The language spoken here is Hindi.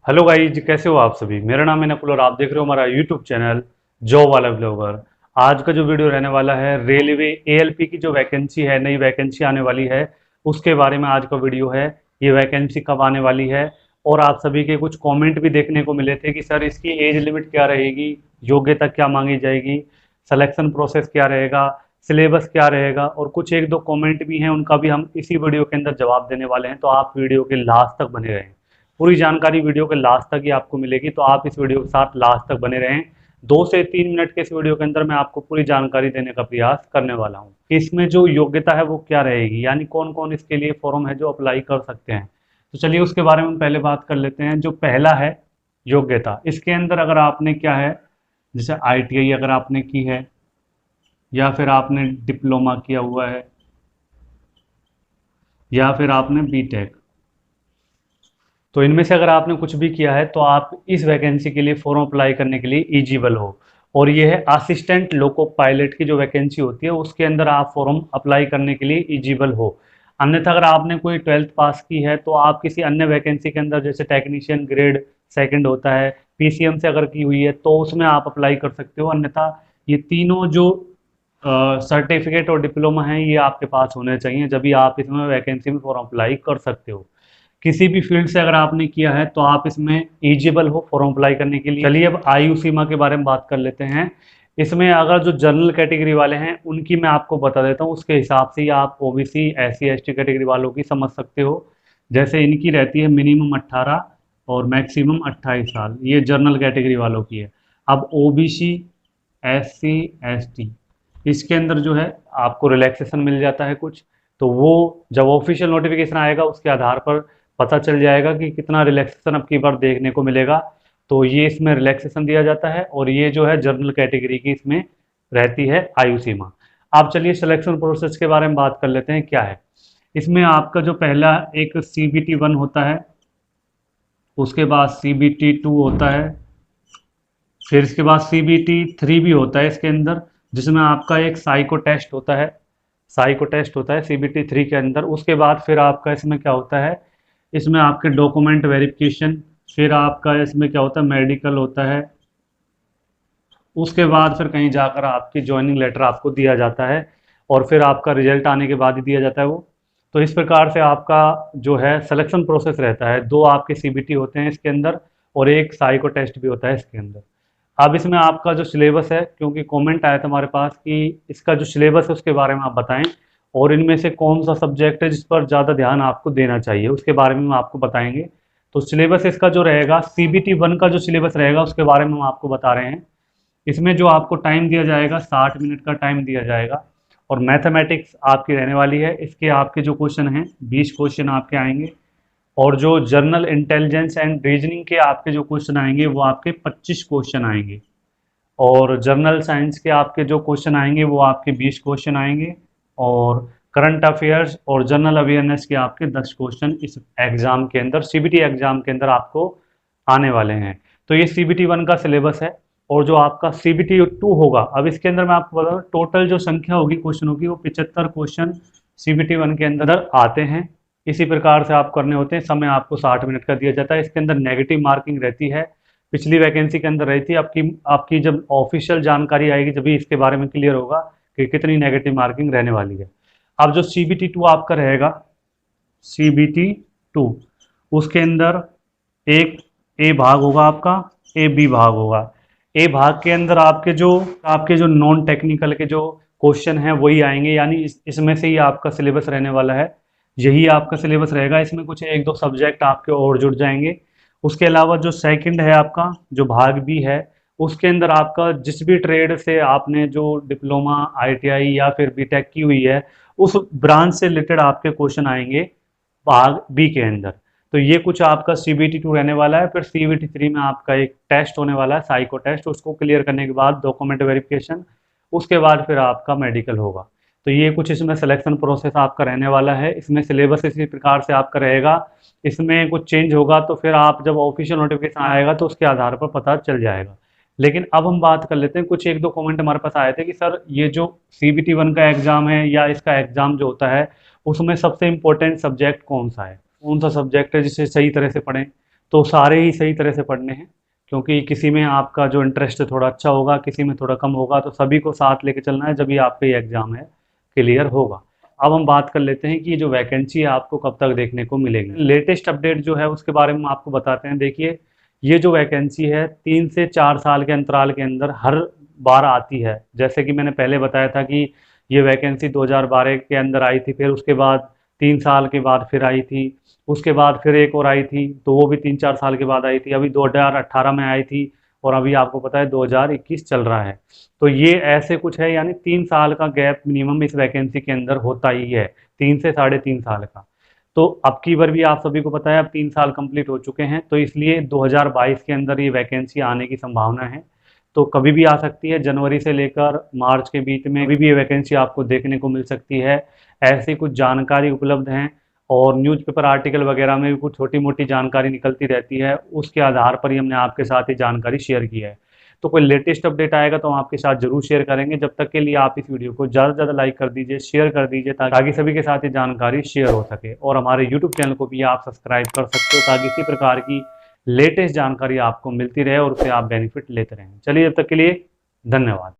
हेलो गाइज, कैसे हो आप सभी। मेरा नाम है नकुल और आप देख रहे हो हमारा यूट्यूब चैनल जॉब वाला ब्लॉगर। आज का जो वीडियो रहने वाला है रेलवे एएलपी की जो वैकेंसी है, नई वैकेंसी आने वाली है, उसके बारे में आज का वीडियो है। ये वैकेंसी कब आने वाली है और आप सभी के कुछ कमेंट भी देखने को मिले थे कि सर इसकी एज लिमिट क्या रहेगी, योग्यता क्या मांगी जाएगी, सिलेक्शन प्रोसेस क्या रहेगा, सिलेबस क्या रहेगा, और कुछ एक दो कमेंट भी हैं, उनका भी हम इसी वीडियो के अंदर जवाब देने वाले हैं। तो आप वीडियो के लास्ट तक बने रहें। पूरी जानकारी वीडियो के लास्ट तक ही आपको मिलेगी, तो आप इस वीडियो के साथ लास्ट तक बने रहें। 2 से 3 मिनट के इस वीडियो के अंदर मैं आपको पूरी जानकारी देने का प्रयास करने वाला हूँ कि इसमें जो योग्यता है वो क्या रहेगी, यानी कौन कौन इसके लिए फॉर्म है जो अप्लाई कर सकते हैं। तो चलिए उसके बारे में पहले बात कर लेते हैं। जो पहला है योग्यता, इसके अंदर अगर आपने क्या है, जैसे आईटीआई अगर आपने की है या फिर आपने डिप्लोमा किया हुआ है या फिर आपने बीटेक, तो इनमें से अगर आपने कुछ भी किया है तो आप इस वैकेंसी के लिए फॉर्म अप्लाई करने के लिए एलिजिबल हो। और ये है असिस्टेंट लोको पायलट की जो वैकेंसी होती है, उसके अंदर आप फॉर्म अप्लाई करने के लिए एलिजिबल हो। अन्यथा अगर आपने कोई 12th पास की है तो आप किसी अन्य वैकेंसी के अंदर, जैसे टेक्नीशियन ग्रेड सेकंड होता है, पीसीएम से अगर की हुई है तो उसमें आप अप्लाई कर सकते हो। अन्यथा ये तीनों जो सर्टिफिकेट और डिप्लोमा है ये आपके पास होने चाहिए, जब भी आप इसमें वैकेंसी में फॉर्म अप्लाई कर सकते हो। किसी भी फील्ड से अगर आपने किया है तो आप इसमें एलिजिबल हो फॉर्म अप्लाई करने के लिए। चलिए अब आयु सीमा के बारे में बात कर लेते हैं। इसमें अगर जो जनरल कैटेगरी वाले हैं उनकी मैं आपको बता देता हूँ, उसके हिसाब से ही आप ओबीसी एससी एसटी कैटेगरी वालों की समझ सकते हो। जैसे इनकी रहती है मिनिमम 18 और मैक्सिमम 28 साल, ये जनरल कैटेगरी वालों की है। अब ओबीसी एससी एसटी, इसके अंदर जो है आपको रिलैक्सेशन मिल जाता है कुछ। तो वो जब ऑफिशियल नोटिफिकेशन आएगा उसके आधार पर पता चल जाएगा कि कितना रिलैक्सेशन अब की बार देखने को मिलेगा। तो ये इसमें रिलैक्सेशन दिया जाता है और ये जो है जनरल कैटेगरी की इसमें रहती है आयु सीमा। आप चलिए सिलेक्शन प्रोसेस के बारे में बात कर लेते हैं क्या है। इसमें आपका जो पहला एक CBT 1 होता है, उसके बाद CBT 2 होता है, फिर इसके बाद CBT 3 भी होता है इसके अंदर, जिसमें आपका एक साइको टेस्ट होता है। साइको टेस्ट होता है CBT 3 के अंदर। उसके बाद फिर आपका इसमें क्या होता है, इसमें आपके डॉक्यूमेंट वेरिफिकेशन, फिर आपका इसमें क्या होता है मेडिकल होता है। उसके बाद फिर कहीं जाकर आपकी ज्वाइनिंग लेटर आपको दिया जाता है और फिर आपका रिजल्ट आने के बाद ही दिया जाता है वो। तो इस प्रकार से आपका जो है सिलेक्शन प्रोसेस रहता है। 2 आपके CBT होते हैं इसके अंदर और एक साइको टेस्ट भी होता है इसके अंदर। अब इसमें आपका जो सिलेबस है, क्योंकि कमेंट आया था हमारे पास कि इसका जो सिलेबस है उसके बारे में आप बताएं और इनमें से कौन सा सब्जेक्ट है जिस पर ज़्यादा ध्यान आपको देना चाहिए, उसके बारे में हम आपको बताएंगे। तो सिलेबस इसका जो रहेगा, CBT 1 का जो सिलेबस रहेगा उसके बारे में हम आपको बता रहे हैं। इसमें जो आपको टाइम दिया जाएगा 60 मिनट का टाइम दिया जाएगा और मैथमेटिक्स आपकी रहने वाली है। इसके आपके जो क्वेश्चन हैं 20 क्वेश्चन आपके आएंगे और जो जनरल इंटेलिजेंस एंड रीजनिंग के आपके जो क्वेश्चन आएंगे वो आपके 25 क्वेश्चन आएंगे और जनरल साइंस के आपके जो क्वेश्चन आएंगे वो आपके 20 क्वेश्चन आएंगे और करंट अफेयर्स और जनरल अवेयरनेस के आपके 10 क्वेश्चन इस एग्जाम के अंदर, CBT एग्जाम के अंदर आपको आने वाले हैं। तो ये CBT 1 का सिलेबस है। और जो आपका CBT 2 होगा, अब इसके अंदर मैं आपको बता दूं टोटल जो संख्या होगी क्वेश्चनों की वो 75 क्वेश्चन CBT 1 के अंदर आते हैं। इसी प्रकार से आप करने होते हैं। समय आपको 60 मिनट का दिया जाता है। इसके अंदर नेगेटिव मार्किंग रहती है, पिछली वैकेंसी के अंदर रही थी। आपकी आपकी जब ऑफिशियल जानकारी आएगी जब भी इसके बारे में क्लियर होगा कि कितनी नेगेटिव मार्किंग रहने वाली है। अब जो CBT 2 आपका रहेगा, CBT 2 उसके अंदर एक ए भाग होगा आपका, ए बी भाग होगा। ए भाग के अंदर आपके जो नॉन टेक्निकल के जो क्वेश्चन हैं वही आएंगे, यानी इसमें से ही आपका सिलेबस रहने वाला है। यही आपका सिलेबस रहेगा। इसमें कुछ एक दो सब्जेक्ट आपके और जुड़ जाएंगे। उसके अलावा जो सेकंड है आपका, जो भाग बी है, उसके अंदर आपका जिस भी ट्रेड से आपने जो डिप्लोमा ITI या फिर बीटेक की हुई है उस ब्रांच से रिलेटेड आपके क्वेश्चन आएंगे भाग बी के अंदर। तो ये कुछ आपका CBT 2 रहने वाला है। फिर CBT 3 में आपका एक टेस्ट होने वाला है, साइको टेस्ट। उसको क्लियर करने के बाद डॉक्यूमेंट वेरिफिकेशन, उसके बाद फिर आपका मेडिकल होगा। तो ये कुछ इसमें सिलेक्शन प्रोसेस आपका रहने वाला है। इसमें सिलेबस इसी प्रकार से आपका रहेगा। इसमें कुछ चेंज होगा तो फिर आप जब ऑफिशियल नोटिफिकेशन आएगा तो उसके आधार पर पता चल जाएगा। लेकिन अब हम बात कर लेते हैं, कुछ एक दो कमेंट हमारे पास आए थे कि सर ये जो CBT 1 का एग्जाम है या इसका एग्जाम जो होता है उसमें सबसे इम्पोर्टेंट सब्जेक्ट कौन सा है, कौन सा सब्जेक्ट है जिसे सही तरह से पढ़ें। तो सारे ही सही तरह से पढ़ने हैं, क्योंकि किसी में आपका जो इंटरेस्ट थोड़ा अच्छा होगा, किसी में थोड़ा कम होगा, तो सभी को साथ लेके चलना है, जब भी आपका ये एग्ज़ाम है क्लियर होगा। अब हम बात कर लेते हैं कि ये जो वैकेंसी है आपको कब तक देखने को मिलेगी। लेटेस्ट अपडेट जो है उसके बारे में आपको बताते हैं। देखिए, ये जो वैकेंसी है 3 से 4 साल के अंतराल के अंदर हर बार आती है। जैसे कि मैंने पहले बताया था कि ये वैकेंसी 2012 के अंदर आई थी, फिर उसके बाद 3 साल के बाद फिर आई थी, उसके बाद फिर एक और आई थी, तो वो भी 3-4 साल के बाद आई थी, अभी 2018 में आई थी, और अभी आपको पता है 2021 चल रहा है। तो ये ऐसे कुछ है, यानी 3 साल का गैप मिनिमम इस वैकेंसी के अंदर होता ही है, 3 से साढ़े 3 साल का। तो अब की बार भी आप सभी को पता है अब 3 साल कंप्लीट हो चुके हैं, तो इसलिए 2022 के अंदर ये वैकेंसी आने की संभावना है। तो कभी भी आ सकती है, जनवरी से लेकर मार्च के बीच में कभी भी ये वैकेंसी आपको देखने को मिल सकती है। ऐसी कुछ जानकारी उपलब्ध हैं, और न्यूज़पेपर आर्टिकल वगैरह में भी कुछ छोटी मोटी जानकारी निकलती रहती है, उसके आधार पर ही हमने आपके साथ ये जानकारी शेयर की है। तो कोई लेटेस्ट अपडेट आएगा तो हम आपके साथ जरूर शेयर करेंगे। जब तक के लिए आप इस वीडियो को ज़्यादा से ज़्यादा लाइक कर दीजिए, शेयर कर दीजिए, ताकि सभी के साथ ये जानकारी शेयर हो सके। और हमारे यूट्यूब चैनल को भी आप सब्सक्राइब कर सकते हो, ताकि इसी प्रकार की लेटेस्ट जानकारी आपको मिलती रहे और उससे आप बेनिफिट लेते रहें। चलिए, जब तक के लिए धन्यवाद।